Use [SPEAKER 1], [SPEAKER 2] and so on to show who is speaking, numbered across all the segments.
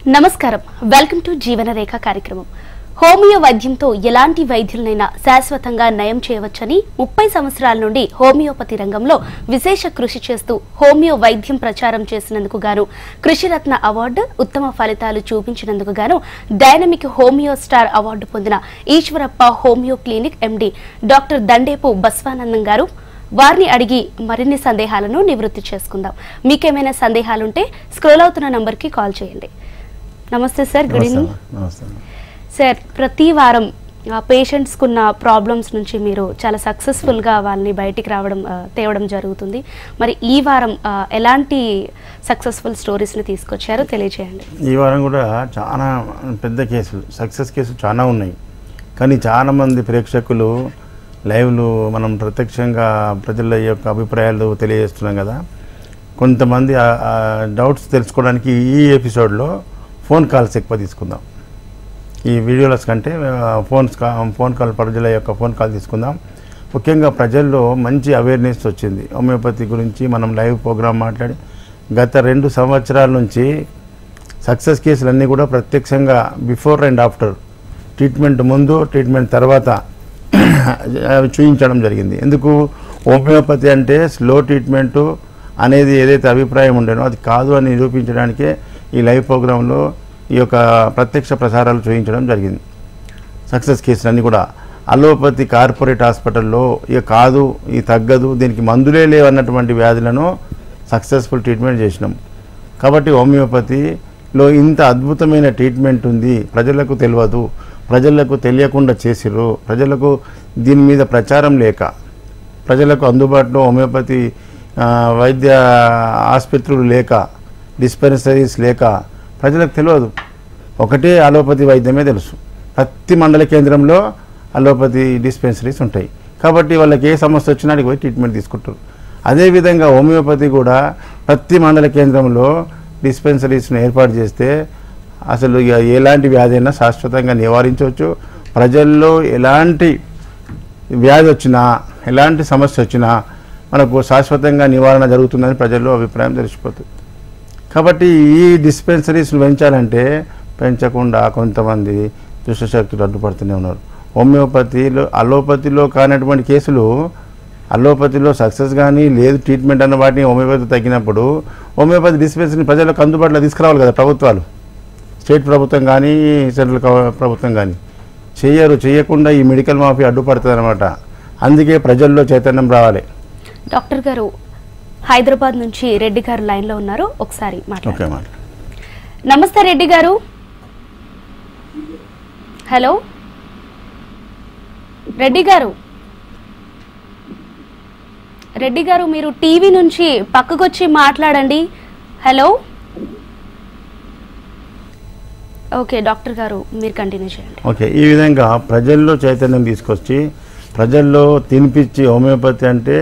[SPEAKER 1] నమస్కారం welcome to జీవన రేఖ కార్యక్రమం. హోమియో వైద్యంతో ఎలాంటి వైద్యులనైనా శాశ్వతంగా నయం చేయవచ్చని 30 సంవత్సరాల నుండి హోమియోపతి రంగంలో విశేష కృషి చేస్తూ హోమియో వైద్యం ప్రచారం చేసినందుకు గాను కృషిరత్న అవార్డు, ఉత్తమ ఫలితాలు చూపించినందుకు గాను డైనమిక్ హోమియో స్టార్ అవార్డు పొందిన Eshwarappa homeo clinic MD doctor Dandepu Baswanandam garu. వారిని అడిగి మరిన్ని సందేహాలను నివృత్తి చేసుకుందాం. మీకేమైనా సందేహాలుంటే స్క్రోల్ అవుతున్న నంబర్కి కాల్ చేయండి. నమస్తే సార్, గుడ్ ఈవినింగ్. సార్, ప్రతి వారం పేషెంట్స్కున్న ప్రాబ్లమ్స్ నుంచి మీరు చాలా సక్సెస్ఫుల్గా వాళ్ళని బయటికి తేవడం జరుగుతుంది. మరి ఈ వారం ఎలాంటి సక్సెస్ఫుల్ స్టోరీస్ని తీసుకొచ్చారో తెలియజేయండి.
[SPEAKER 2] ఈ వారం కూడా చాలా పెద్ద కేసులు, సక్సెస్ కేసులు చాలా ఉన్నాయి. కానీ చాలామంది ప్రేక్షకులు లైవ్లు మనం ప్రత్యక్షంగా ప్రజల యొక్క అభిప్రాయాలు తెలియజేస్తున్నాం కదా, కొంతమంది డౌట్స్ తెలుసుకోవడానికి ఈ ఎపిసోడ్లో ఫోన్ కాల్స్ ఎక్కువ తీసుకుందాం. ఈ వీడియోలస్ కంటే ఫోన్ కాల్ ప్రజల యొక్క ఫోన్ కాల్ తీసుకుందాం. ముఖ్యంగా ప్రజల్లో మంచి అవేర్నెస్ వచ్చింది హోమియోపతి గురించి. మనం లైవ్ ప్రోగ్రామ్ మాట్లాడి గత 2 సంవత్సరాల నుంచి సక్సెస్ కేసులన్నీ కూడా ప్రత్యక్షంగా బిఫోర్ అండ్ ఆఫ్టర్, ట్రీట్మెంట్ ముందు, ట్రీట్మెంట్ తర్వాత చూపించడం జరిగింది. ఎందుకు హోమియోపతి అంటే స్లో ట్రీట్మెంటు అనేది ఏదైతే అభిప్రాయం ఉండేనో అది కాదు అని నిరూపించడానికే ఈ లైవ్ ప్రోగ్రాంలో ఈ యొక్క ప్రత్యక్ష ప్రసారాలు చూపించడం జరిగింది. సక్సెస్ కేసులన్నీ కూడా అలోపతి కార్పొరేట్ హాస్పిటల్లో ఇక కాదు, ఈ తగ్గదు, దీనికి మందులే లేవన్నటువంటి వ్యాధులను సక్సెస్ఫుల్ ట్రీట్మెంట్ చేసినాం. కాబట్టి హోమియోపతిలో ఇంత అద్భుతమైన ట్రీట్మెంట్ ఉంది, ప్రజలకు తెలియదు, ప్రజలకు తెలియకుండా చేసిర్రు, ప్రజలకు దీని మీద ప్రచారం లేక, ప్రజలకు అందుబాటులో హోమియోపతి వైద్య ఆసుపత్రులు లేక, డిస్పెన్సరీస్ లేక ప్రజలకు తెలియదు. ఒకటే అలోపతి వైద్యమే తెలుసు. ప్రతి మండల కేంద్రంలో అలోపతి డిస్పెన్సరీస్ ఉంటాయి. కాబట్టి వాళ్ళకి ఏ సమస్య వచ్చినా అడిగి పోయి ట్రీట్మెంట్ తీసుకుంటారు. అదేవిధంగా హోమియోపతి కూడా ప్రతి మండల కేంద్రంలో డిస్పెన్సరీస్ను ఏర్పాటు చేస్తే అసలు ఎలాంటి వ్యాధి అయినా శాశ్వతంగా నివారించవచ్చు. ప్రజల్లో ఎలాంటి వ్యాధి వచ్చినా, ఎలాంటి సమస్య వచ్చినా మనకు శాశ్వతంగా నివారణ జరుగుతుందని ప్రజల్లో అభిప్రాయం తెలిసిపోతుంది. కాబట్టి ఈ డిస్పెన్సరీస్ను పెంచాలంటే పెంచకుండా కొంతమంది దుష్టశక్తులు అడ్డుపడుతూనే ఉన్నారు. హోమియోపతిలో అలోపతిలో కానటువంటి కేసులు అలోపతిలో సక్సెస్ కానీ లేదు ట్రీట్మెంట్ అన్న వాటిని హోమియోపతి తగ్గినప్పుడు హోమియోపతి డిస్పెన్సరీని ప్రజలకు అందుబాటులో తీసుకురావాలి కదా ప్రభుత్వాలు, స్టేట్ ప్రభుత్వం కానీ సెంట్రల్ ప్రభుత్వం కానీ చేయకుండా ఈ మెడికల్ మాఫీ అడ్డుపడుతుంది అనమాట. అందుకే ప్రజల్లో చైతన్యం రావాలి.
[SPEAKER 1] డాక్టర్ గారు, హైదరాబాద్ నుంచి రెడ్డి గారు లైన్లో ఉన్నారు, ఒకసారి మాట్లాడండి. నమస్తే రెడ్డి గారు. హలో రెడ్డి గారు. రెడ్డి గారు, మీరు టీవీ నుంచి పక్కకొచ్చి మాట్లాడండి. హలో. ఓకే డాక్టర్ గారు, మీరు కంటిన్యూ చేయండి.
[SPEAKER 2] ఓకే, ఈ విధంగా ప్రజల్లో చైతన్యం తీసుకొచ్చి ప్రజల్లో తినిపించి హోమియోపతి అంటే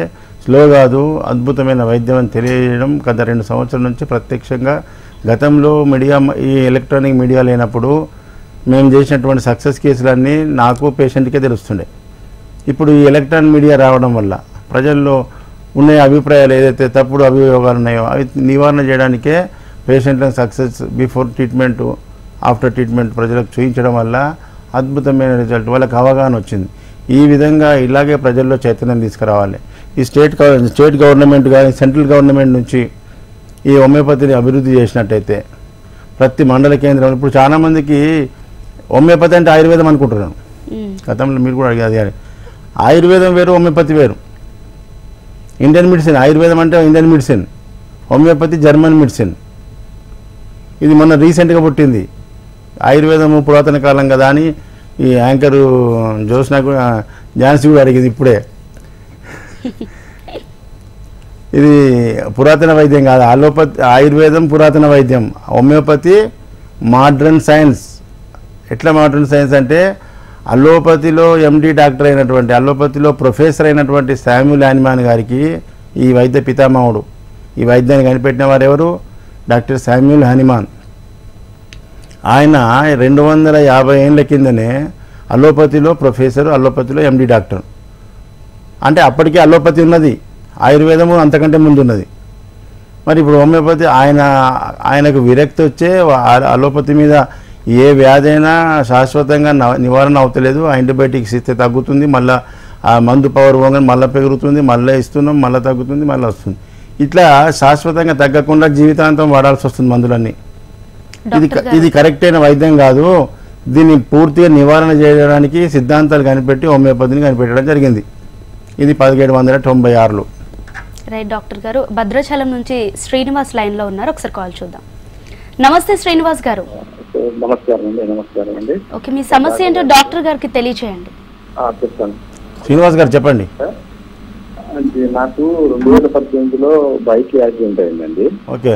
[SPEAKER 2] స్లో కాదు, అద్భుతమైన వైద్యం అని తెలియజేయడం గత 2 సంవత్సరాల నుంచి ప్రత్యక్షంగా. గతంలో మీడియా, ఈ ఎలక్ట్రానిక్ మీడియా లేనప్పుడు మేము చేసినటువంటి సక్సెస్ కేసులన్నీ నాకు పేషెంట్కే తెలుస్తుండే. ఇప్పుడు ఈ ఎలక్ట్రానిక్ మీడియా రావడం వల్ల ప్రజల్లో ఉన్న అభిప్రాయాలు, ఏదైతే తప్పుడు అభియోగాలు ఉన్నాయో అవి నివారణ చేయడానికే పేషెంట్లను success before treatment, after treatment ప్రజలకు చూపించడం వల్ల అద్భుతమైన రిజల్ట్, వాళ్ళకి అవగాహన వచ్చింది. ఈ విధంగా ఇలాగే ప్రజల్లో చైతన్యం తీసుకురావాలి. ఈ స్టేట్ గవర్నమెంట్ కానీ సెంట్రల్ గవర్నమెంట్ నుంచి ఈ హోమియోపతిని అభివృద్ధి చేసినట్టయితే ప్రతి మండల కేంద్రంలో, ఇప్పుడు చాలామందికి హోమియోపతి అంటే ఆయుర్వేదం అనుకుంటున్నాను. గతంలో మీరు కూడా అడిగారు, ఆయుర్వేదం వేరు, హోమియోపతి వేరు. ఇండియన్ మెడిసిన్, ఆయుర్వేదం అంటే Indian medicine, homeopathy German medicine. ఇది మొన్న రీసెంట్గా పుట్టింది. ఆయుర్వేదము పురాతన కాలం కదా అని ఈ యాంకరు జ్యోత్స్న ఝాన్సీ కూడా అడిగింది ఇప్పుడే. ఇది పురాతన వైద్యం కాదు, ఆయుర్వేదం పురాతన వైద్యం, హోమియోపతి మోడ్రన్ సైన్స్. ఎట్లా మోడ్రన్ సైన్స్ అంటే అలోపతిలో ఎండి డాక్టర్ అయినటువంటి, అలోపతిలో ప్రొఫెసర్ అయినటువంటి శామ్యూల్ హానిమాన్ గారికి ఈ వైద్య పితామహుడు. ఈ వైద్యాన్ని కనిపెట్టిన వారు ఎవరు? Doctor Samuel Hahnemann. ఆయన 250 ఏళ్ళ కిందనే అలోపతిలో ప్రొఫెసర్, అలోపతిలో ఎండి డాక్టర్. అంటే అప్పటికే అలోపతి ఉన్నది, ఆయుర్వేదము అంతకంటే ముందున్నది. మరి ఇప్పుడు హోమియోపతి ఆయనకు విరక్తి వచ్చే అలోపతి మీద ఏ వ్యాధి అయినా శాశ్వతంగా నివారణ అవుతలేదు, యాంటీబయాటిక్స్ ఇస్తే తగ్గుతుంది, మళ్ళీ ఆ మందు పవర్ పోగానే మళ్ళీ పెరుగుతుంది, మళ్ళీ ఇస్తున్నాం, మళ్ళీ తగ్గుతుంది, మళ్ళీ వస్తుంది. ఇట్లా శాశ్వతంగా తగ్గకుండా జీవితాంతం వాడాల్సి వస్తుంది మందులన్నీ. ఇది కరెక్ట్ అయిన వైద్యం కాదు. దీన్ని పూర్తిగా నివారణ చేయడానికి సిద్ధాంతాలు కనిపెట్టి హోమియోపతిని కనిపెట్టడం జరిగింది. ఇది 1796లో.
[SPEAKER 1] రైట్ డాక్టర్ గారు, భద్రాచలం నుంచి శ్రీనివాస్ లైన్లో ఉన్నారు, ఒకసారి కాల్ చూద్దాం. నమస్తే శ్రీనివాస్ గారు.
[SPEAKER 3] నమస్కారం అండి.
[SPEAKER 1] ఓకే, మీ సమస్య ఏంటో డాక్టర్ గారికి తెలియచేయండి.
[SPEAKER 3] చెప్తాను.
[SPEAKER 2] శ్రీనివాస్ గారు చెప్పండి.
[SPEAKER 3] నాకు 2018లో బైక్ యాక్సిడెంట్ అయిందండి.
[SPEAKER 2] ఓకే.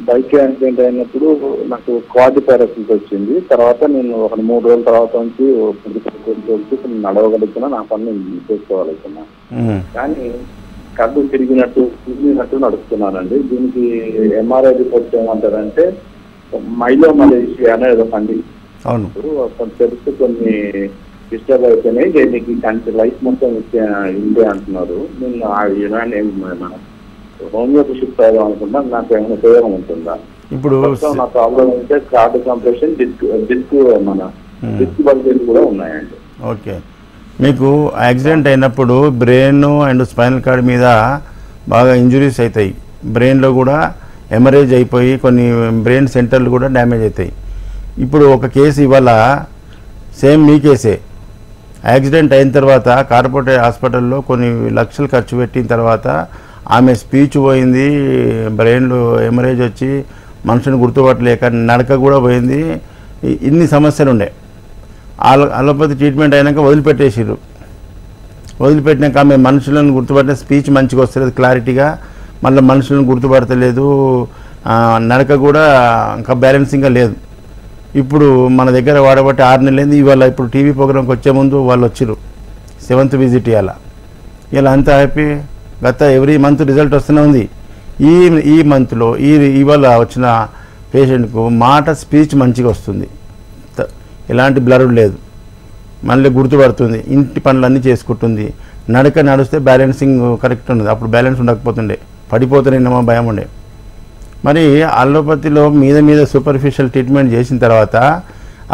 [SPEAKER 3] బైక్ యాక్సిడెంట్ అయినప్పుడు నాకు క్వాడ్ పారాసిస్ వచ్చింది. తర్వాత నేను ఒక 3 రోజుల తర్వాత నుంచి నడవగలుగుతున్నా, నా పని చేసుకోగలుగుతున్నా. కానీ కళ్ళు తిరిగినట్టు నడుస్తున్నానండి. దీనికి ఎంఆర్ఐ రిపోర్ట్స్ ఏమంటారంటే మైలోమలేషియా అనేది పండి తెలిసి కొన్ని డిస్టర్బ్ అయిపోయినాయి, దీనికి కంటి లైఫ్ మొత్తం ఇంతే అంటున్నారు. నేను మన హోమియోపతి షిఫ్ట్ అయ్యాం అనుకుంటా, నాకు ఏమైనా ఉపయోగం ఉంటుందా?
[SPEAKER 2] ఇప్పుడు
[SPEAKER 3] నా ప్రాబ్లం అంటే కార్డ్ కంప్రెషన్, డిస్క్ బల్జెస్ కూడా ఉన్నాయండి.
[SPEAKER 2] ఓకే, మీకు యాక్సిడెంట్ అయినప్పుడు బ్రెయిన్ అండ్ స్పైనల్ కార్డ్ మీద బాగా ఇంజురీస్ అవుతాయి. బ్రెయిన్లో కూడా ఎమరేజ్ అయిపోయి కొన్ని బ్రెయిన్ సెంటర్లు కూడా డ్యామేజ్ అవుతాయి. ఇప్పుడు ఒక కేసు ఇవాళ సేమ్ మీ కేసే. యాక్సిడెంట్ అయిన తర్వాత కార్పొరేట్ హాస్పిటల్లో కొన్ని లక్షలు ఖర్చు పెట్టిన తర్వాత ఆమె స్పీచ్ పోయింది, బ్రెయిన్లో ఎమరేజ్ వచ్చి మనుషుని గుర్తుపట్టలేక నడక కూడా పోయింది. ఇన్ని సమస్యలు ఉండే. అలోపతి ట్రీట్మెంట్ అయినాక వదిలిపెట్టేసారు. వదిలిపెట్టినాక ఆమె మనుషులను గుర్తుపట్టిన స్పీచ్ మంచిగా వస్తలేదు క్లారిటీగా, మళ్ళీ మనుషులను గుర్తుపడతలేదు, నడక కూడా ఇంకా బ్యాలెన్సింగ్గా లేదు. ఇప్పుడు మన దగ్గర వాడబట్టి 6 నెలలైంది. ఇవాళ ఇప్పుడు టీవీ ప్రోగ్రామ్కి వచ్చే ముందు వాళ్ళు వచ్చారు, 7th విజిట్ ఇలా అంతా హ్యాపీ. గత ఎవ్రీ మంత్ రిజల్ట్ వస్తూనే ఉంది. ఈ మంత్లో ఇవాళ వచ్చిన పేషెంట్కు మాట స్పీచ్ మంచిగా వస్తుంది, ఎలాంటి బ్లర్ లేదు, మళ్ళీ గుర్తుపడుతుంది, ఇంటి పనులన్నీ చేసుకుంటుంది, నడిస్తే బ్యాలెన్సింగ్ కరెక్ట్ ఉన్నది. అప్పుడు బ్యాలెన్స్ ఉండకపోతుండే, పడిపోతున్నామో భయం ఉండే. మరి అలోపతిలో మీద సూపర్ఫిషియల్ ట్రీట్మెంట్ చేసిన తర్వాత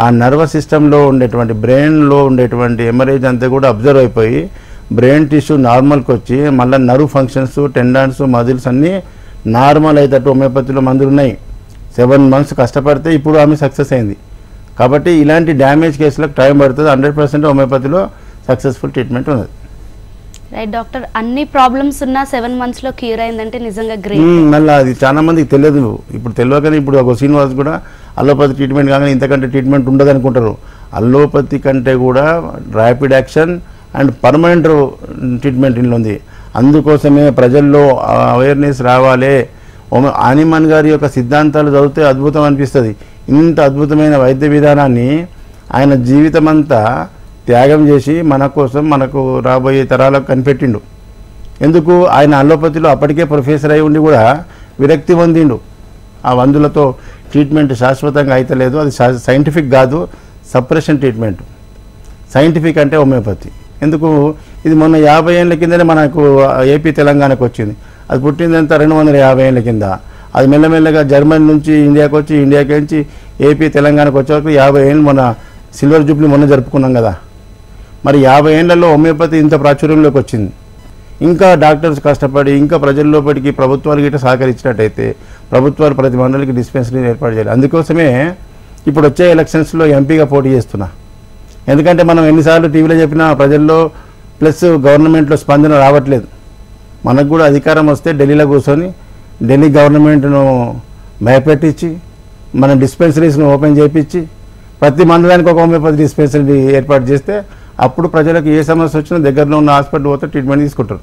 [SPEAKER 2] ఆ నర్వస్ సిస్టంలో ఉండేటువంటి బ్రెయిన్లో ఉండేటువంటి ఎమరేజ్ అంతా కూడా అబ్జర్వ్ అయిపోయి బ్రెయిన్ టిష్యూ నార్మల్కి వచ్చి మళ్ళీ నర్వ్ ఫంక్షన్స్, టెండాన్స్, మజిల్స్ అన్నీ నార్మల్ అయ్యేటట్టు హోమియోపతిలో మందులు ఉన్నాయి. 7 months కష్టపడితే ఇప్పుడు ఆమె సక్సెస్ అయింది. కాబట్టి ఇలాంటి డ్యామేజ్ కేసులకు టైం పడుతుంది. 100% హోమియోపతిలో సక్సెస్ఫుల్ ట్రీట్మెంట్ ఉన్నది.
[SPEAKER 1] రైట్ డాక్టర్, అన్ని ప్రాబ్లమ్స్ ఉన్నా 7 months లో క్యూర్ అయిందంటే నిజంగా గ్రేట్.
[SPEAKER 2] మళ్ళీ అది చాలా మందికి తెలియదు. ఇప్పుడు తెలియకనే ఇప్పుడు ఒక శ్రీనివాస్ కూడా అలోపతి ట్రీట్మెంట్ కాగానే ఇంతకంటే ట్రీట్మెంట్ ఉండదు అనుకుంటారు. అలోపతి కంటే కూడా rapid action and permanent treatment ఇంట్లో ఉంది. అందుకోసమే ప్రజల్లో అవేర్నెస్ రావాలి. ఆనిమన్ గారి యొక్క సిద్ధాంతాలు చదివితే అద్భుతం అనిపిస్తుంది. ఇంత అద్భుతమైన వైద్య విధానాన్ని ఆయన జీవితం అంతా త్యాగం చేసి మన కోసం, మనకు రాబోయే తరాలకు కనిపెట్టిండు. ఎందుకు? ఆయన అలోపతిలో అప్పటికే ప్రొఫెసర్ అయి ఉండి కూడా విరక్తి పొందిండు. ఆ మందులతో ట్రీట్మెంట్ శాశ్వతంగా అయితలేదు. అది సైంటిఫిక్ కాదు, సప్రెషన్ ట్రీట్మెంట్. సైంటిఫిక్ అంటే హోమియోపతి. ఎందుకు? ఇది మొన్న 50 ఏళ్ళ కిందనే మనకు ఏపీ తెలంగాణకు వచ్చింది. అది పుట్టిందంతా 250 ఏళ్ళ కింద. అది మెల్లమెల్లగా జర్మనీ నుంచి ఇండియాకి వచ్చి, ఇండియాకి నుంచి ఏపీ తెలంగాణకు వచ్చే వరకు 50 ఏళ్ళు మన సిల్వర్ జూబ్లీ మొన్న జరుపుకున్నాం కదా. మరి 50 ఏళ్లలో హోమియోపతి ఇంత ప్రాచుర్యంలోకి వచ్చింది. ఇంకా డాక్టర్స్ కష్టపడి ఇంకా ప్రజల్లోపటికి ప్రభుత్వాలు గిట్ట సహకరించినట్టయితే ప్రభుత్వాలు ప్రతి మండలికి డిస్పెన్సరీని ఏర్పాటు చేయాలి. అందుకోసమే ఇప్పుడు వచ్చే ఎలక్షన్స్లో ఎంపీగా పోటీ చేస్తున్నా. ఎందుకంటే మనం ఎన్నిసార్లు టీవీలో చెప్పినా ప్రజల్లో ప్లస్ గవర్నమెంట్లో స్పందన రావట్లేదు. మనకు కూడా అధికారం వస్తే ఢిల్లీలో కూర్చొని ఢిల్లీ గవర్నమెంట్ను భయపెట్టించి మన డిస్పెన్సరీస్ను ఓపెన్ చేయించి ప్రతి మండలానికి ఒక హోమియోపతి డిస్పెన్సరీ ఏర్పాటు చేస్తే అప్పుడు ప్రజలకు ఏ సమస్య వచ్చినా దగ్గరలో ఉన్న హాస్పిటల్ పోతే ట్రీట్మెంట్ తీసుకుంటారు.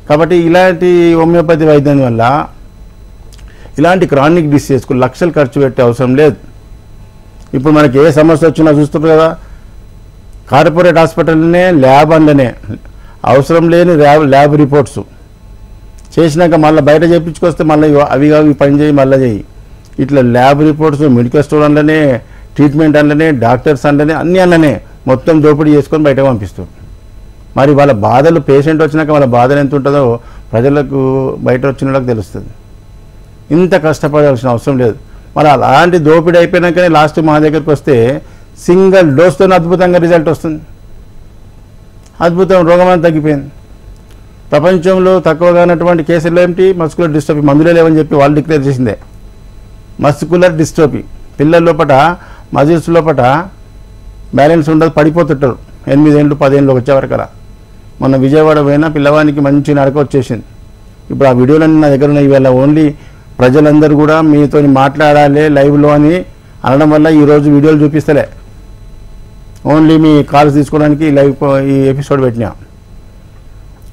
[SPEAKER 2] కాబట్టి ఇలాంటి హోమియోపతి వైద్యం వల్ల ఇలాంటి క్రానిక్ డిసీజ్కు లక్షలు ఖర్చు పెట్టే అవసరం లేదు. ఇప్పుడు మనకి ఏ సమస్య వచ్చినా చూస్తున్నారు కదా, కార్పొరేట్ హాస్పిటల్నే ల్యాబ్ అందులోనే అవసరం లేని ల్యాబ్ రిపోర్ట్స్ చేసినాక మళ్ళీ బయట చేయించుకొస్తే మళ్ళీ అవి పని చేయి మళ్ళీ చేయి. ఇట్లా ల్యాబ్ రిపోర్ట్స్ మెడికల్ స్టోర్ అందులోనే, ట్రీట్మెంట్ అందులోనే, డాక్టర్స్ అందులోనే, అన్నీ అందులోనే మొత్తం దోపిడీ చేసుకొని బయటకు పంపిస్తారు. మరి వాళ్ళ బాధలు పేషెంట్ వచ్చినాక వాళ్ళ బాధలు ఎంత ఉంటుందో ప్రజలకు బయట వచ్చిన వాళ్ళకి తెలుస్తుంది. ఇంత కష్టపడాల్సిన అవసరం లేదు. మరి అలాంటి దోపిడీ అయిపోయినాకనే లాస్ట్ మా దగ్గరికి వస్తే సింగిల్ డోస్తో అద్భుతంగా రిజల్ట్ వస్తుంది. అద్భుతం, రోగం అంతా తగ్గిపోయింది. ప్రపంచంలో తక్కువగా ఉన్నటువంటి కేసులు ఏమిటి? Muscular dystrophy. మందులే లేవని చెప్పి వాళ్ళు డిక్లేర్ చేసిందే. మస్కులర్ డిస్ట్రోఫీ పిల్లల లోపల మజిల్స్ లోపల బ్యాలెన్స్ ఉండదు, పడిపోతుంటారు 8 ఏళ్ళు 10 ఏళ్ళు వచ్చేవరకలా. మొన్న విజయవాడ పోయినా పిల్లవానికి మంచి నడక వచ్చేసింది. ఇప్పుడు ఆ వీడియోలన్నీ నా దగ్గర ఉన్నాయి. ఇవాళ ఓన్లీ ప్రజలందరూ కూడా మీతో మాట్లాడాలి లైవ్లో అని అనడం వల్ల ఈరోజు వీడియోలు చూపిస్తలే, ఓన్లీ మీ కాల్స్ తీసుకోవడానికి ఈ ఎపిసోడ్ పెట్టినా.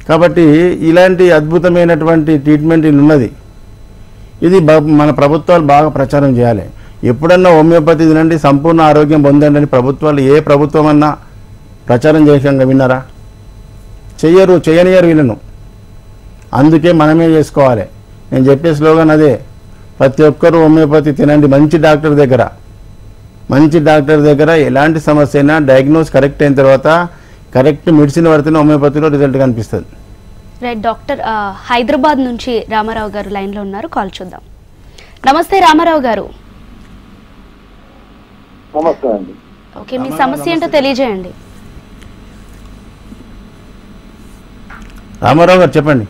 [SPEAKER 2] కాబట్టి ఇలాంటి అద్భుతమైనటువంటి ట్రీట్మెంట్ ఉన్నది. ఇది మన ప్రభుత్వాలు బాగా ప్రచారం చేయాలి. ఎప్పుడన్నా హోమియోపతి తినండి సంపూర్ణ ఆరోగ్యం పొందండి అని ప్రభుత్వాలు ఏ ప్రభుత్వం అన్నా ప్రచారం చేయకుండా విన్నారా? చెయ్యరు, చేయనియరు వీళ్ళను. అందుకే మనమే చేసుకోవాలి. నేను చెప్పే స్లోగన్ అదే, ప్రతి ఒక్కరూ హోమియోపతి తినండి. మంచి డాక్టర్ దగ్గర ఎలాంటి సమస్య అయినా డయాగ్నోస్ కరెక్ట్ అయిన తర్వాత కరెక్ట్ మెడిసిన్ పడితేనే హోమియోపతిలో రిజల్ట్ కనిపిస్తుంది.
[SPEAKER 1] రైట్ డాక్టర్, హైదరాబాద్ నుంచి రామారావు గారు లైన్లో ఉన్నారు, కాల్ చూద్దాం. నమస్తే రామారావు గారు.
[SPEAKER 3] నమస్తే అండి.
[SPEAKER 1] ఓకే, మీ సమస్య ఏంటో తెలియజేయండి.
[SPEAKER 2] రామారావు గారు చెప్పండి.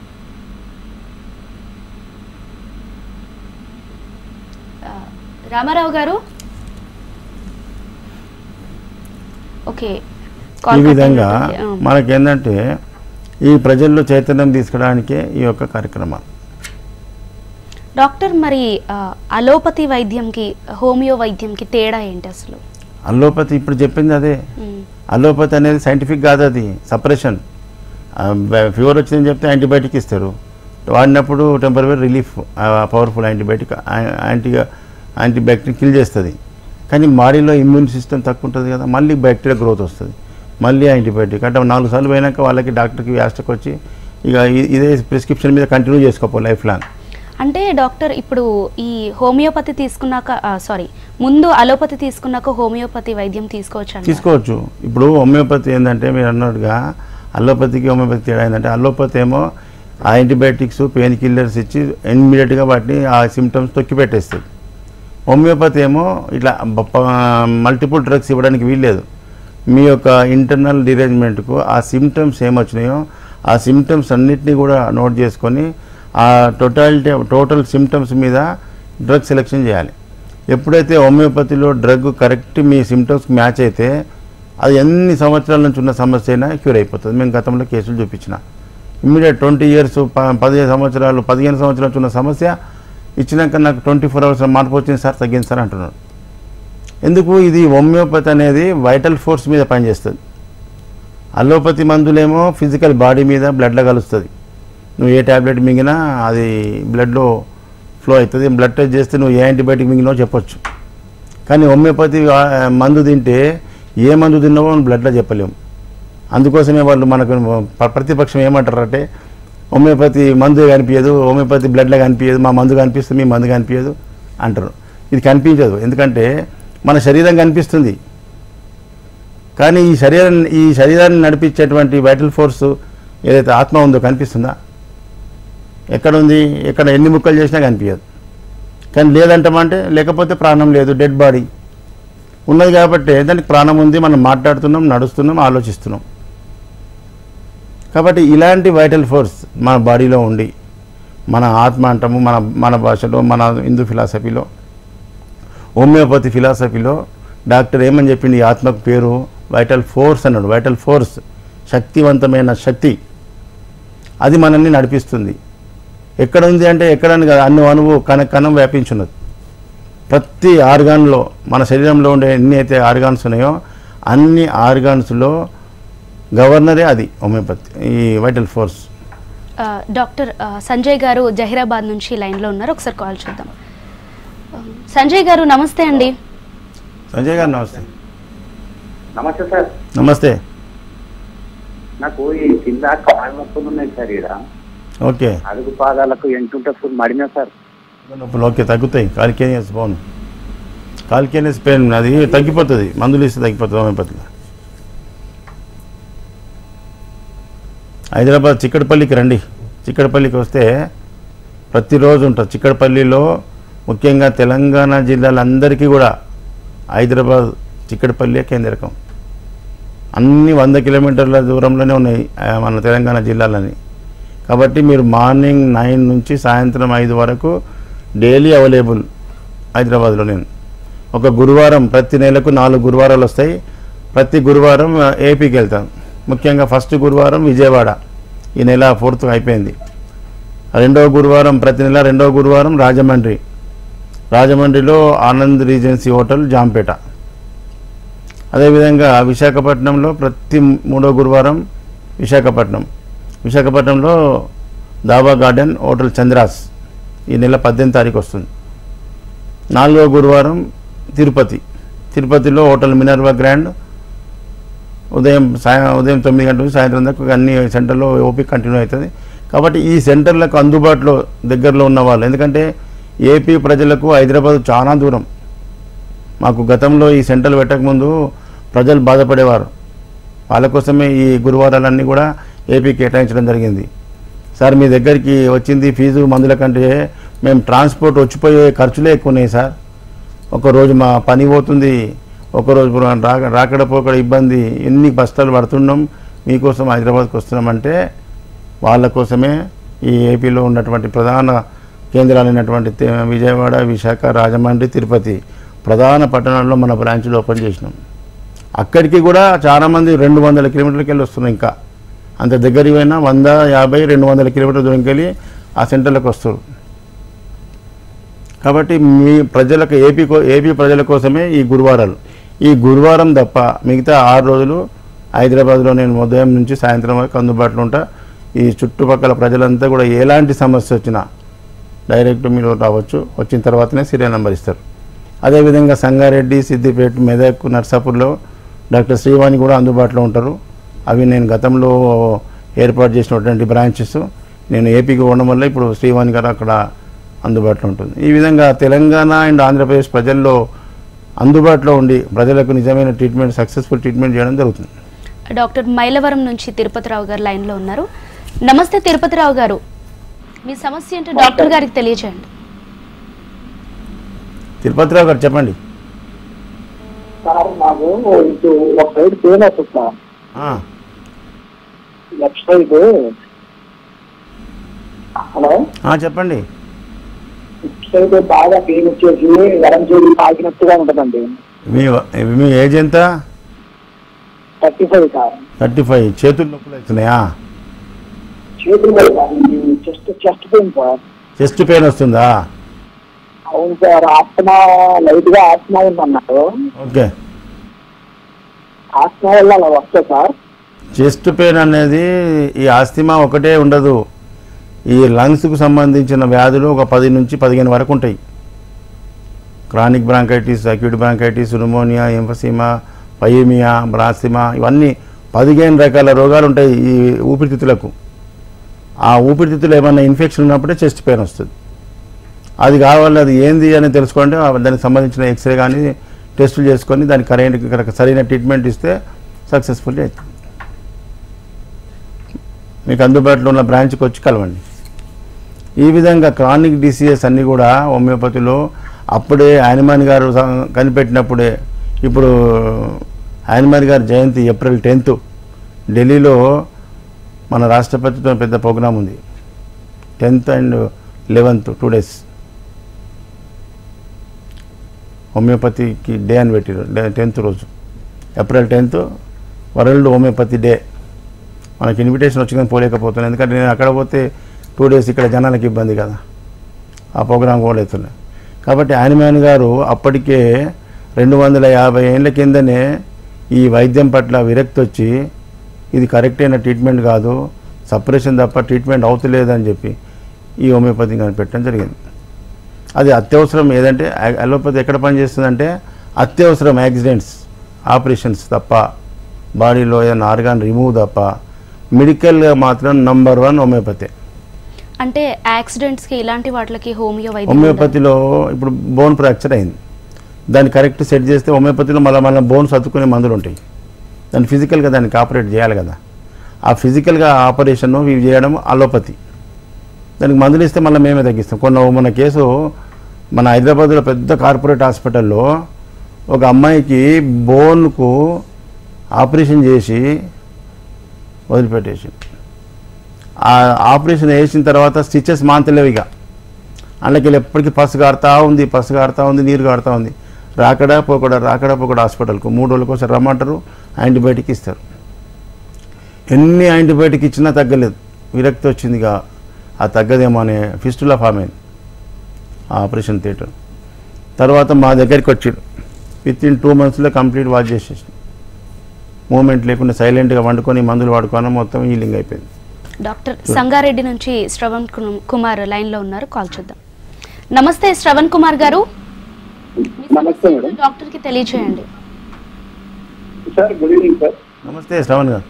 [SPEAKER 1] రామారావు గారు ఓకే.
[SPEAKER 2] ఈ విధంగా మనకేంటంటే ఈ ప్రజల్లో చైతన్యం తీసుకురావడానికే ఈ యొక్క కార్యక్రమాలు.
[SPEAKER 1] డాక్టర్, మరి అలోపతి వైద్యంకి హోమియో వైద్యంకి తేడా ఏంటి అసలు?
[SPEAKER 2] అలోపతి ఇప్పుడు చెప్పింది అదే. అలోపతి అనేది సైంటిఫిక్ కాదు, అది సపరేషన్. ఫీవర్ వచ్చిందని చెప్తే యాంటీబయాటిక్ ఇస్తారు, వాడినప్పుడు temporary relief, powerful antibiotic antibacteria kill చేస్తుంది. కానీ బాడీలో ఇమ్యూన్ సిస్టమ్ తక్కువ ఉంటుంది కదా, మళ్ళీ బ్యాక్టీరియా గ్రోత్ వస్తుంది, మళ్ళీ యాంటీబయాటిక్. అంటే 4 సార్లు పోయినాక వాళ్ళకి డాక్టర్కి వ్యాస్టకు వచ్చి ఇక ఇదే ప్రిస్క్రిప్షన్ మీద కంటిన్యూ చేసుకోవాలి లైఫ్ లాంగ్.
[SPEAKER 1] అంటే డాక్టర్, ఇప్పుడు ఈ హోమియోపతి తీసుకున్నాక ముందు అలోపతి తీసుకున్నాక హోమియోపతి వైద్యం తీసుకోవచ్చు.
[SPEAKER 2] ఇప్పుడు హోమియోపతి ఏంటంటే మీరు అన్నట్టుగా అలోపతికి హోమియోపతి తేడా ఏంటంటే, అలోపతి ఏమో యాంటీబయాటిక్స్ పెయిన్ కిల్లర్స్ ఇచ్చి ఇమ్మీడియట్గా వాటిని ఆ సిమ్టమ్స్ తొక్కి పెట్టేస్తుంది. హోమియోపతి ఏమో ఇట్లా మల్టిపుల్ డ్రగ్స్ ఇవ్వడానికి వీల్లేదు. మీ యొక్క ఇంటర్నల్ డిరేంజ్మెంట్కు ఆ సిమ్టమ్స్ ఏమొచ్చినాయో ఆ సిమ్టమ్స్ అన్నిటినీ కూడా నోట్ చేసుకొని ఆ టోటల్ సిమ్టమ్స్ మీద డ్రగ్ సెలెక్షన్ చేయాలి. ఎప్పుడైతే హోమియోపతిలో డ్రగ్ కరెక్ట్ మీ సిమ్టమ్స్కి మ్యాచ్ అయితే అది ఎన్ని సంవత్సరాల నుంచి ఉన్న సమస్య అయినా క్యూర్ అయిపోతుంది. మేము గతంలో కేసులు చూపించిన ఇమ్మీడియట్ 20 years 15 సంవత్సరాలు ఉన్న సమస్య ఇచ్చినాక నాకు 24 hours మార్పు వచ్చింది సార్, తగ్గింది సార్ అంటున్నాడు. ఎందుకు? ఇది హోమియోపతి అనేది వైటల్ ఫోర్స్ మీద పనిచేస్తుంది. అలోపతి మందులేమో ఫిజికల్ బాడీ మీద బ్లడ్లో కలుస్తుంది. నువ్వు ఏ ట్యాబ్లెట్ మింగినా అది బ్లడ్లో ఫ్లో అవుతుంది. బ్లడ్ టెస్ట్ చేస్తే నువ్వు ఏ యాంటీబయాటిక్ మింగినో చెప్పొచ్చు. కానీ హోమియోపతి మందు తింటే ఏ మందు తిన్నావో బ్లడ్లో చెప్పలేము. అందుకోసమే వాళ్ళు మనకు ప్రతిపక్షం ఏమంటారంటే హోమియోపతి మందు కనిపించదు, హోమియోపతి బ్లడ్లో కనిపించదు, మా మందు కనిపిస్తుంది మీ మందు కనిపించదు అంటారు. ఇది కనిపించదు, ఎందుకంటే మన శరీరం కనిపిస్తుంది. కానీ ఈ శరీరాన్ని నడిపించేటువంటి వైటల్ ఫోర్స్ ఏదైతే ఆత్మ ఉందో కనిపిస్తుందా? ఎక్కడుంది? ఎక్కడ ఎన్ని ముక్కలు చేసినా కనిపించదు. కానీ లేదంటామంటే లేకపోతే ప్రాణం లేదు, డెడ్ బాడీ ఉన్నది. కాబట్టి దానికి ప్రాణం ఉంది, మనం మాట్లాడుతున్నాం, నడుస్తున్నాం, ఆలోచిస్తున్నాం. కాబట్టి ఇలాంటి వైటల్ ఫోర్స్ మన బాడీలో ఉండి మన ఆత్మ అంటాము మన భాషలో, మన హిందూ ఫిలాసఫీలో, హోమియోపతి ఫిలాసఫీలో డాక్టర్ ఏమని చెప్పింది? ఈ ఆత్మకు పేరు వైటల్ ఫోర్స్ అన్నాడు. వైటల్ ఫోర్స్ శక్తివంతమైన శక్తి, అది మనల్ని నడిపిస్తుంది. ఎక్కడ ఉంది అంటే ఎక్కడని కాదు, అణువు కణం వ్యాపించున్నది. ప్రతి ఆర్గాన్లో, మన శరీరంలో ఉండే ఎన్ని అయితే ఆర్గాన్స్ ఉన్నాయో అన్ని ఆర్గాన్స్లో గవర్నరే అది హోమియోపతి, ఈ వైటల్ ఫోర్స్.
[SPEAKER 1] డాక్టర్ సంజయ్ గారు జహీరాబాద్ నుంచి లైన్లో ఉన్నారు, ఒకసారి కాల్ చూద్దాం. సంజయ్ గారు నమస్తే అండి.
[SPEAKER 2] సంజయ్ గారు నమస్తే.
[SPEAKER 3] నమస్తే సార్.
[SPEAKER 2] నమస్తే.
[SPEAKER 3] నాకు ఈ కింద కాళ్ళ నొప్పులు ఉన్నాయి సార్. ఇక్కడ
[SPEAKER 2] ఓకే,
[SPEAKER 3] అడుగు పాదాలకు ఎంటుంటే ఫుల్ మడినా సార్.
[SPEAKER 2] నొప్పులు ఓకే తగ్గుతాయి. కాల్కేనియస్ బాగుంది, కాల్కేనియస్ పెయిన్ అది తగ్గిపోతుంది, మందులు ఇస్తే తగ్గిపోతుంది హోమియోపతిలో. హైదరాబాద్ చిక్కడపల్లికి రండి. చిక్కడపల్లికి వస్తే ప్రతిరోజు ఉంటుంది. చిక్కడపల్లిలో ముఖ్యంగా తెలంగాణ జిల్లాలందరికీ కూడా హైదరాబాద్ చిక్కడపల్లి కేంద్రకం. అన్ని 100 కిలోమీటర్ల దూరంలోనే ఉన్నాయి మన తెలంగాణ జిల్లాలని. కాబట్టి మీరు మార్నింగ్ 9 నుంచి సాయంత్రం 5 వరకు డైలీ అవైలబుల్ హైదరాబాద్లో. నేను ఒక గురువారం, ప్రతి నెలకు 4 గురువారాలు వస్తాయి. ప్రతి గురువారం ఏపీకి వెళ్తాను. ముఖ్యంగా ఫస్ట్ గురువారం విజయవాడ, ఈ నెల 4th అయిపోయింది. రెండవ గురువారం, ప్రతి నెల రెండవ గురువారం రాజమండ్రిలో ఆనంద్ రీజెన్సీ హోటల్ జాంపేట. అదేవిధంగా విశాఖపట్నంలో ప్రతి 3వ గురువారం విశాఖపట్నంలో దాబా గార్డెన్ హోటల్ చంద్రాస్, ఈ నెల 18వ తారీఖు వస్తుంది. 4వ గురువారం తిరుపతిలో హోటల్ మినర్వా గ్రాండ్, ఉదయం 9 గంటల నుంచి సాయంత్రం దాకా అన్ని సెంటర్లో ఓపీ కంటిన్యూ అవుతుంది. కాబట్టి ఈ సెంటర్లకు అందుబాటులో దగ్గరలో ఉన్న వాళ్ళు, ఎందుకంటే ఏపీ ప్రజలకు హైదరాబాద్ చాలా దూరం. మాకు గతంలో ఈ సెంటర్లు పెట్టకముందు ప్రజలు బాధపడేవారు. వాళ్ళ కోసమే ఈ గురువారాలన్నీ కూడా ఏపీ కేటాయించడం జరిగింది. సార్ మీ దగ్గరికి వచ్చింది ఫీజు మందుల కంటే మేము ట్రాన్స్పోర్ట్ వచ్చిపోయే ఖర్చులే ఎక్కువ ఉన్నాయి సార్. ఒకరోజు మా పని పోతుంది, ఒకరోజు రాకడ పోకడ ఇబ్బంది, ఎన్ని కష్టాలు పడుతున్నాం, మీకోసం హైదరాబాద్కి వస్తున్నామంటే వాళ్ళ కోసమే ఈ ఏపీలో ఉన్నటువంటి ప్రధాన కేంద్రాలైనటువంటి విజయవాడ, విశాఖ, రాజమండ్రి, తిరుపతి ప్రధాన పట్టణాల్లో మన బ్రాంచ్లు ఓపెన్ చేసినాం. అక్కడికి కూడా చాలామంది 200 కిలోమీటర్లకి వెళ్ళి వస్తున్నాం. ఇంకా అంత దగ్గరికి పోయినా 100, 50, 200 కిలోమీటర్ల దూరంకి వెళ్ళి ఆ సెంటర్లకు వస్తారు. కాబట్టి మీ ప్రజలకు ఏపీ ప్రజల కోసమే ఈ గురువారాలు. ఈ గురువారం తప్ప మిగతా 6 రోజులు హైదరాబాద్లో నేను ఉదయం నుంచి సాయంత్రం వరకు అందుబాటులో ఉంటా. ఈ చుట్టుపక్కల ప్రజలంతా కూడా ఎలాంటి సమస్య వచ్చినా డైరెక్ట్ మీరు రావచ్చు. వచ్చిన తర్వాతనే సీరియల్ నెంబర్ ఇస్తారు. అదేవిధంగా సంగారెడ్డి, సిద్దిపేట, మెదక్, నర్సాపూర్లో డాక్టర్ శ్రీవాణి కూడా అందుబాటులో ఉంటారు. అవి నేను గతంలో ఏర్పాటు చేసినటువంటి బ్రాంచెస్. నేను ఏపీకి ఉండడం వల్ల ఇప్పుడు శ్రీవాణి గారు అక్కడ అందుబాటులో ఉంటుంది. ఈ విధంగా తెలంగాణ అండ్ ఆంధ్రప్రదేశ్ ప్రజల్లో అందుబాటులో ఉండి ప్రజలకు నిజమైన ట్రీట్మెంట్, సక్సెస్ఫుల్ ట్రీట్మెంట్ చేయడం జరుగుతుంది.
[SPEAKER 1] డాక్టర్ మైలవరం నుంచి తిరుపతిరావు గారు లైన్లో ఉన్నారు. నమస్తే తిరుపతిరావు గారు, మీ సమస్య ఏంటో డాక్టర్ గారికి తెలియజేయండి.
[SPEAKER 2] తిరుపతిరావు గారు చెప్పండి.
[SPEAKER 4] సార్ నాకు ఇటు ఒక సైడ్ పెయిన్ వస్తుంది సార్, లెఫ్ట్ సైడ్. హలో
[SPEAKER 2] చెప్పండి.
[SPEAKER 4] లెఫ్ట్ సైడ్ బాగా పెయిన్ వచ్చేసి ఎడం చేయి తాకినట్టుగా ఉంటుందండి.
[SPEAKER 2] మీ ఏజ్ ఎంత?
[SPEAKER 4] 35 సార్.
[SPEAKER 2] 35. చేతులు నొప్పులు అవుతున్నాయా?
[SPEAKER 4] చేతులు chest pain sir.
[SPEAKER 2] Chest pain వస్తుందా?
[SPEAKER 4] అవును సార్. ఆస్తమా, లైట్ గా ఆస్తమా ఉందన్నారు.
[SPEAKER 2] ఓకే.
[SPEAKER 4] ఆస్తమా వల్ల అలా వస్తా సార్?
[SPEAKER 2] చెస్ట్ పెయిన్ అనేది ఈ ఆస్తమా ఒకటే ఉండదు. ఈ లంగ్స్కు సంబంధించిన వ్యాధులు ఒక 10 నుంచి 15 వరకు ఉంటాయి. Chronic bronchitis, acute bronchitis, pneumonia, emphysema, pyaemia, బ్రాసిమా, ఇవన్నీ 15 రకాల రోగాలు ఉంటాయి ఈ ఊపిరితిత్తులకు. ఆ ఊపిరితిత్తులు ఏమైనా ఇన్ఫెక్షన్ ఉన్నప్పుడే చెస్ట్ పెయిన్ వస్తుంది. అది కావాలి, అది ఏంది అని తెలుసుకోండి. దానికి సంబంధించిన ఎక్స్రే కానీ టెస్టులు చేసుకొని దానికి సరైన ట్రీట్మెంట్ ఇస్తే సక్సెస్ఫుల్లీ అవుతుంది. మీకు అందుబాటులో ఉన్న బ్రాంచ్కి వచ్చి కలవండి. ఈ విధంగా క్రానిక్ డిసీజెస్ అన్నీ కూడా హోమియోపతిలో అప్పుడే హనుమాన్ గారు కనిపెట్టినప్పుడే. ఇప్పుడు హనుమాన్ గారి జయంతి ఏప్రిల్ 10th ఢిల్లీలో మన రాష్ట్రపతితో పెద్ద ప్రోగ్రాం ఉంది. 10th and 11th 2 days హోమియోపతికి day అని పెట్టారు. 10th రోజు, April 10th world homeopathy day. మనకి ఇన్విటేషన్ వచ్చి కానీ పోలేకపోతున్నాను, ఎందుకంటే నేను అక్కడ పోతే 2 days ఇక్కడ జనాలకు ఇబ్బంది కదా, ఆ ప్రోగ్రాం కూడా అవుతున్నాయి. కాబట్టి హనుమాన్ గారు అప్పటికే 250 ఏళ్ళ కిందనే ఈ వైద్యం పట్ల విరక్తి వచ్చి ఇది కరెక్ట్ అయిన ట్రీట్మెంట్ కాదు, సపరేషన్ తప్ప ట్రీట్మెంట్ అవుతలేదని చెప్పి ఈ హోమియోపతి కనిపెట్టడం జరిగింది. అది అత్యవసరం. ఏదంటే అలోపతి ఎక్కడ పనిచేస్తుందంటే అత్యవసరం యాక్సిడెంట్స్, ఆపరేషన్స్ తప్ప, బాడీలో ఏదైనా ఆర్గాన్ రిమూవ్ తప్ప, మెడికల్గా మాత్రం నంబర్ 1 హోమియోపతి.
[SPEAKER 1] అంటే యాక్సిడెంట్స్కి ఇలాంటి వాటికి
[SPEAKER 2] హోమియోపతిలో ఇప్పుడు బోన్ ఫ్రాక్చర్ అయింది, దాన్ని కరెక్ట్ సెట్ చేస్తే హోమియోపతిలో మళ్ళీ బోన్స్ అతుక్కునే మందులు ఉంటాయి. దాన్ని ఫిజికల్గా దానికి ఆపరేట్ చేయాలి కదా. ఆ ఫిజికల్గా ఆపరేషన్ ఇవి చేయడం అలోపతి. దానికి మందులు ఇస్తే మళ్ళీ మేమే తగ్గిస్తాం. మన కేసు మన హైదరాబాద్లో పెద్ద కార్పొరేట్ హాస్పిటల్లో ఒక అమ్మాయికి బోన్కు ఆపరేషన్ చేసి వదిలిపెట్టేసి, ఆ ఆపరేషన్ వేసిన తర్వాత స్టిచెస్ మాంతలేవు. ఇక అందులోకి ఎప్పటికీ పసు కారుతూ ఉంది, నీరు కారుతూ ఉంది. రాకడా పోకడా హాస్పిటల్కు 3 రోజుల కోసం రమ్మంటారు, యాంటీబయాటిక్ ఇస్తారు. ఎన్ని యాంటీబయాటిక్ ఇచ్చినా తగ్గలేదు, విరక్తి వచ్చింది. ఇక ఆ తగ్గదేమో అనే ఫిస్టులా ఫామ్ అయింది ఆ ఆపరేషన్ థియేటర్. తర్వాత మా దగ్గరికి వచ్చాడు, విత్ ఇన్ 2 monthsలో కంప్లీట్ వాచ్ చేసేసి, మూమెంట్ లేకుండా సైలెంట్గా వండుకొని మందులు వాడుకోవడం మొత్తం హీలింగ్ అయిపోయింది.
[SPEAKER 1] డాక్టర్ సంగారెడ్డి నుంచి శ్రవణ్ కుమార్ లైన్లో ఉన్నారు, కాల్ చూద్దాం. నమస్తే శ్రవణ్ కుమార్ గారు.
[SPEAKER 4] నమస్తే మేడం.
[SPEAKER 1] డాక్టర్కి తెలియచేయండి.
[SPEAKER 4] Sir good evening sir.
[SPEAKER 2] నమస్తే శ్రవణ్ గారు.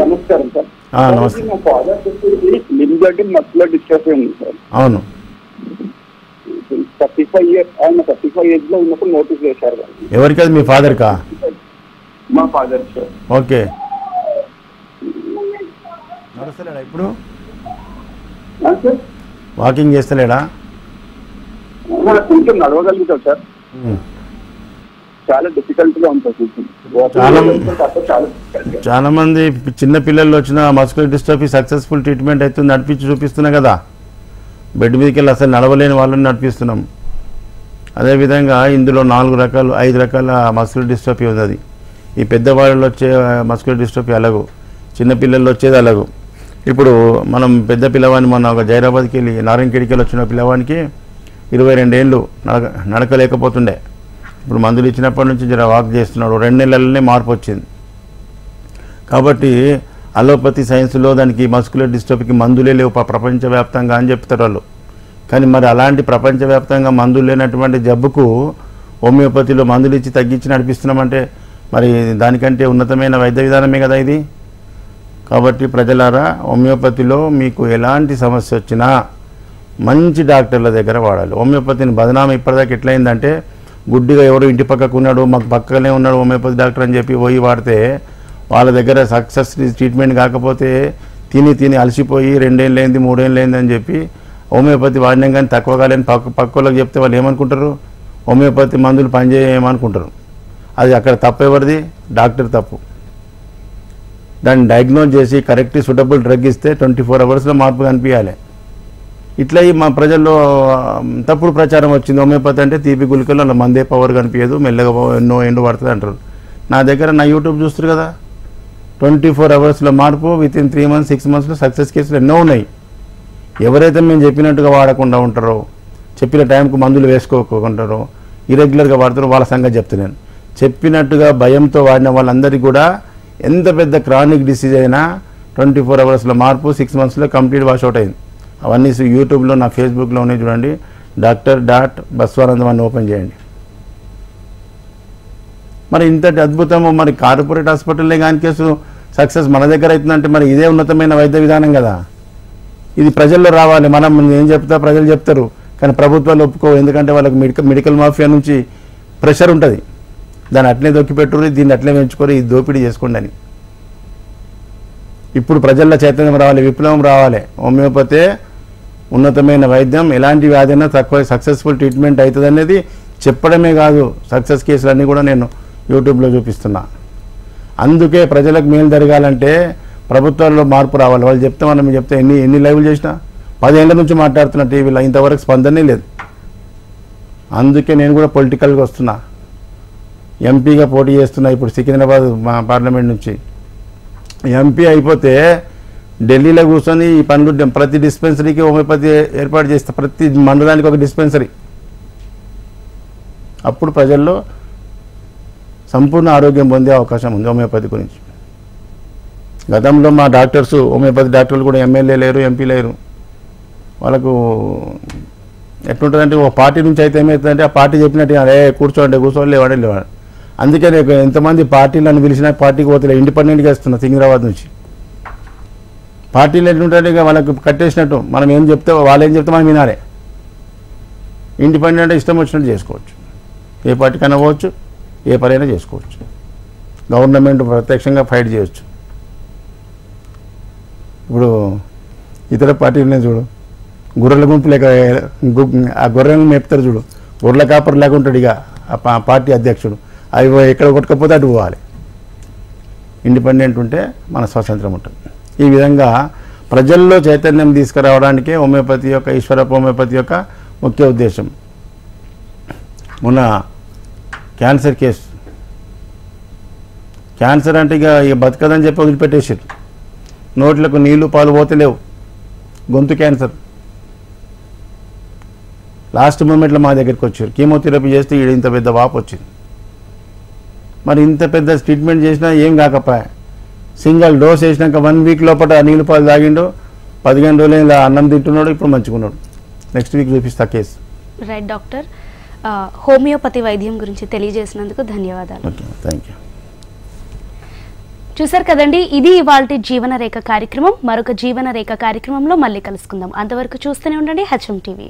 [SPEAKER 4] నమస్కారం సార్.
[SPEAKER 2] నమస్తే.
[SPEAKER 4] మా ఫాదర్ లింబ్ మస్కులర్ డిస్ట్రఫీ ఉంది సార్.
[SPEAKER 2] అవును.
[SPEAKER 4] 35 years ఆయన 35 years లో ఉన్నప్పుడు నోటీస్ చేశారు.
[SPEAKER 2] ఎవరికి? అది మీ ఫాదర్కా?
[SPEAKER 4] మా ఫాదర్ సార్.
[SPEAKER 2] ఓకే. నడుస్తలేడా ఇప్పుడు?
[SPEAKER 4] సార్
[SPEAKER 2] వాకింగ్ చేస్తలేడా?
[SPEAKER 4] కొంచెం నడవగలుగుతారు సార్, చాలా డిఫికల్ట్ గా ఉంటుంది.
[SPEAKER 2] చాలా మంది చిన్న పిల్లలు వచ్చిన మస్కులర్ డిస్ట్రఫీ సక్సెస్ఫుల్ ట్రీట్మెంట్ అవుతుంది, నడిపించి చూపిస్తున్నా కదా. బెడ్ మీదకి వెళ్ళి అసలు నడవలేని వాళ్ళని నడిపిస్తున్నాం. అదేవిధంగా ఇందులో 5 రకాల మస్కులర్ డిస్ట్రఫీ ఉంది. అది ఈ పెద్దవాళ్ళలో వచ్చే మస్కులర్ డిస్ట్రఫీ అలాగూ, చిన్నపిల్లల్లో వచ్చేది అలాగూ. ఇప్పుడు మనం పెద్ద పిల్లవాడిని మొన్న ఒక జైరాబాద్కి వెళ్ళి నారాయణఖేడ్కి వచ్చిన పిల్లవానికి 22 ఏళ్ళు నడకలేకపోతుండే. ఇప్పుడు మందులు ఇచ్చినప్పటి నుంచి జర వాక్ చేస్తున్నాడు. 2 నెలలనే మార్పు వచ్చింది. కాబట్టి అలోపతి సైన్స్లో దానికి మస్కులర్ డిస్ట్రఫీకి మందులే లేవు ప్రపంచవ్యాప్తంగా అని చెప్తారు వాళ్ళు. కానీ మరి అలాంటి ప్రపంచవ్యాప్తంగా మందులు లేనటువంటి జబ్బుకు హోమియోపతిలో మందులు ఇచ్చి తగ్గించి నడిపిస్తున్నామంటే మరి దానికంటే ఉన్నతమైన వైద్య విధానమే కదా ఇది. కాబట్టి ప్రజలారా, హోమియోపతిలో మీకు ఎలాంటి సమస్య వచ్చినా మంచి డాక్టర్ల దగ్గర వాడాలి. హోమియోపతిని బదనామా ఇప్పటిదాకా ఎట్లయిందంటే, గుడ్డిగా ఎవరు ఇంటి పక్కకు ఉన్నాడు, మాకు పక్కనే ఉన్నాడు హోమియోపతి డాక్టర్ అని చెప్పి పోయి వాడితే వాళ్ళ దగ్గర సక్సెస్ ట్రీట్మెంట్ కాకపోతే తిని అలసిపోయి 2 ఏళ్ళు అయింది 3 ఏళ్ళు అయింది అని చెప్పి హోమియోపతి వాడినాం కానీ తక్కువ కాలేని పక్క వాళ్ళకి చెప్తే వాళ్ళు ఏమనుకుంటారు? హోమియోపతి మందులు పనిచేయమనుకుంటారు. అది అక్కడ తప్పు ఎవరిది? డాక్టర్ తప్పు. దాన్ని డయాగ్నోజ్ చేసి కరెక్ట్ సూటబుల్ డ్రగ్ ఇస్తే 24 hours మార్పు కనిపించాలి. ఇట్లా మా ప్రజల్లో తప్పుడు ప్రచారం వచ్చింది. హోమియోపతి అంటే తీపి గుళికలు, అలా మందే పవర్ కనిపించదు, మెల్లగా ఎన్నో ఎండు పడుతుంది అంటారు. నా దగ్గర నా యూట్యూబ్ చూస్తారు కదా, 24 hours మార్పు, విత్ ఇన్ 3 months 6 monthsలో సక్సెస్ కేసులు ఎన్నో ఉన్నాయి. ఎవరైతే మేము చెప్పినట్టుగా వాడకుండా ఉంటారో, చెప్పిన టైంకు మందులు వేసుకోకుంటారో, ఇరెగ్యులర్గా వాడతారో వాళ్ళ సంగతి చెప్తున్నాను. చెప్పినట్టుగా భయంతో వాడిన వాళ్ళందరికీ కూడా ఎంత పెద్ద క్రానిక్ డిసీజ్ అయినా 24 hours మార్పు, 6 monthsలో కంప్లీట్ వాష్అవుట్ అయింది. అవన్నీ యూట్యూబ్లో, నా ఫేస్బుక్లో ఉన్నాయి చూడండి. డాక్టర్.బస్వానందం అని ఓపెన్ చేయండి. మరి ఇంతటి అద్భుతము మరి కార్పొరేట్ హాస్పిటల్లే కానీ కేసు సక్సెస్ మన దగ్గర అవుతుందంటే మరి ఇదే ఉన్నతమైన వైద్య విధానం కదా. ఇది ప్రజల్లో రావాలి. మనం ఏం చెప్తా ప్రజలు చెప్తారు, కానీ ప్రభుత్వాలు ఒప్పుకో. ఎందుకంటే వాళ్ళకి మెడికల్ మాఫియా నుంచి ప్రెషర్ ఉంటుంది. దాన్ని అట్లే దొక్కిపెట్టుర్రి, దీన్ని అట్లే పెంచుకొని ఇది దోపిడీ చేసుకోండి అని. ఇప్పుడు ప్రజల్లో చైతన్యం రావాలి, విప్లవం రావాలి. హోమియోపతి ఉన్నతమైన వైద్యం, ఎలాంటి వ్యాధి అయినా తక్కువ సక్సెస్ఫుల్ ట్రీట్మెంట్ అవుతుంది అనేది చెప్పడమే కాదు, సక్సెస్ కేసులన్నీ కూడా నేను యూట్యూబ్లో చూపిస్తున్నా. అందుకే ప్రజలకు మేలు జరగాలంటే ప్రభుత్వాల్లో మార్పు రావాలి. వాళ్ళు చెప్తే మనం చెప్తే ఎన్ని లైవ్లు చేసినా 10 ఏళ్ల నుంచి మాట్లాడుతున్నా టీవీలో, ఇంతవరకు స్పందనే లేదు. అందుకే నేను కూడా పొలిటికల్గా వస్తున్నా, ఎంపీగా పోటీ చేస్తున్నా. ఇప్పుడు సికింద్రాబాద్ మా పార్లమెంట్ నుంచి ఎంపీ అయిపోతే ఢిల్లీలో కూర్చొని ఈ పనులు ప్రతి డిస్పెన్సరీకి హోమియోపతి ఏర్పాటు చేస్తా, ప్రతి మండలానికి ఒక డిస్పెన్సరీ. అప్పుడు ప్రజల్లో సంపూర్ణ ఆరోగ్యం పొందే అవకాశం ఉంది హోమియోపతి గురించి. గతంలో మా డాక్టర్స్, హోమియోపతి డాక్టర్లు కూడా ఎమ్మెల్యే లేరు, ఎంపీ లేరు. వాళ్ళకు ఎట్లుంటుందంటే ఒక పార్టీ నుంచి అయితే ఏమవుతుందంటే ఆ పార్టీ చెప్పినట్టు కూర్చోండి లేవాడు. అందుకే నేను ఎంతమంది పార్టీలను పిలిచినా పార్టీకి పోతే ఇండిపెండెంట్గా వస్తున్నా. సికింద్రాబాద్ నుంచి పార్టీలు ఎట్లుంటే వాళ్ళకి కట్టేసినట్టు, మనం ఏం చెప్తే వాళ్ళు ఏం చెప్తే మనం వినాలి. ఇండిపెండెంట్ ఇష్టం వచ్చినట్టు చేసుకోవచ్చు, ఏ పార్టీకైనా పోవచ్చు, ఏ పనైనా చేసుకోవచ్చు. గవర్నమెంట్ ప్రత్యక్షంగా ఫైట్ చేయొచ్చు. ఇప్పుడు ఇతర పార్టీలనే చూడు, గొర్రెల గుంపు లేక ఆ గొర్రెలను మేపుతారు చూడు, గొర్రెల కాపర్ లేక ఉంటాడు ఇక ఆ పార్టీ అధ్యక్షుడు. అవి ఎక్కడ కొట్టకపోతే అటు పోవాలి. ఇండిపెండెంట్ ఉంటే మన స్వాతంత్రం ఉంటుంది. ఈ విధంగా ప్రజల్లో చైతన్యం తీసుకురావడానికే హోమియోపతి యొక్క ఈశ్వరప్ప హోమియోపతి యొక్క ముఖ్య ఉద్దేశం. మొన్న క్యాన్సర్ కేసు, క్యాన్సర్ అంటే ఇక బతకదని చెప్పి వదిలిపెట్టేసారు. నోట్లకు నీళ్లు పాలు పోతలేవు, గొంతు క్యాన్సర్. లాస్ట్ మూమెంట్లో మా దగ్గరికి వచ్చారు, కీమోథెరపీ చేస్తే ఇంత పెద్ద వాపు వచ్చింది. మరి ఇంత పెద్ద ట్రీట్మెంట్ చేసినా ఏం కాకపోయా. సింగిల్ డోస్ వేసినాక 1 వీక్ లోపల నీళ్ళు పాలు తాగిండు, 15 రోజులు ఇలా అన్నం తింటున్నాడు, ఇప్పుడు మంచుకున్నాడు. నెక్స్ట్ వీక్ చూపిస్తా కేసు.
[SPEAKER 1] రైట్ డాక్టర్, హోమియోపతి వైద్యం గురించి తెలియజేసినందుకు ధన్యవాదాలు.
[SPEAKER 2] Okay, thank you.
[SPEAKER 1] చూసారు కదండి, ఇది ఇవాల్టి జీవన రేఖ కార్యక్రమం. మరొక జీవన రేఖ కార్యక్రమంలో మళ్ళీ కలుసుకుందాం. అంతవరకు చూస్తూనే ఉండండి HM TV.